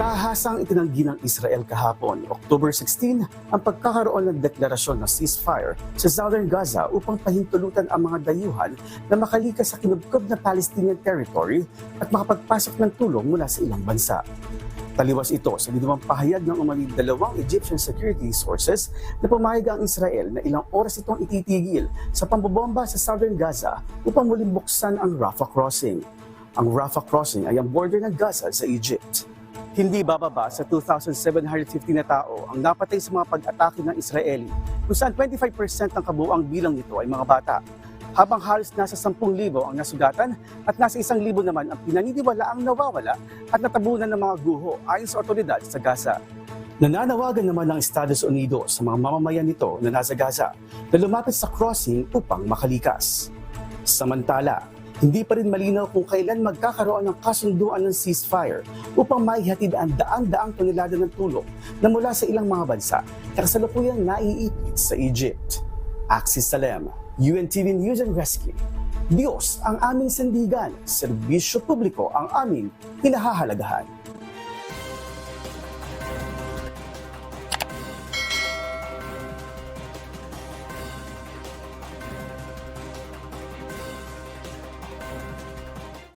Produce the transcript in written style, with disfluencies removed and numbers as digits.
Tahasang itinanggi ng Israel kahapon, October 16, ang pagkakaroon ng deklarasyon ng ceasefire sa Southern Gaza upang pahintulutan ang mga dayuhan na makalikas sa kinubkob na Palestinian territory at makapagpasok ng tulong mula sa ilang bansa. Taliwas ito sa ginawang pahayag ng umanib dalawang Egyptian security sources na pumayag ang Israel na ilang oras itong ititigil sa pambobomba sa Southern Gaza upang muling buksan ang Rafah Crossing. Ang Rafah Crossing ay ang border ng Gaza sa Egypt. Hindi bababa sa 2,750 na tao ang napatay sa mga pag-atake ng Israeli, kung saan 25% ng kabuuang bilang nito ay mga bata, habang halos nasa 10,000 ang nasugatan at nasa 1,000 naman ang pinaniniwalaang nawawala at natabunan ng mga guho ayon sa otoridad sa Gaza. Nananawagan naman ng Estados Unidos sa mga mamamayan nito na nasa Gaza na lumapit sa crossing upang makalikas. Samantala, hindi pa rin malinaw kung kailan magkakaroon ng kasunduan ng ceasefire upang maihatid ang daang-daang tonelada ng tulong na mula sa ilang mga bansa na kasalukuyang naiipit sa Egypt. Axis Salem, UNTV News and Rescue. Diyos ang aming sandigan, serbisyo publiko ang aming pinahahalagahan.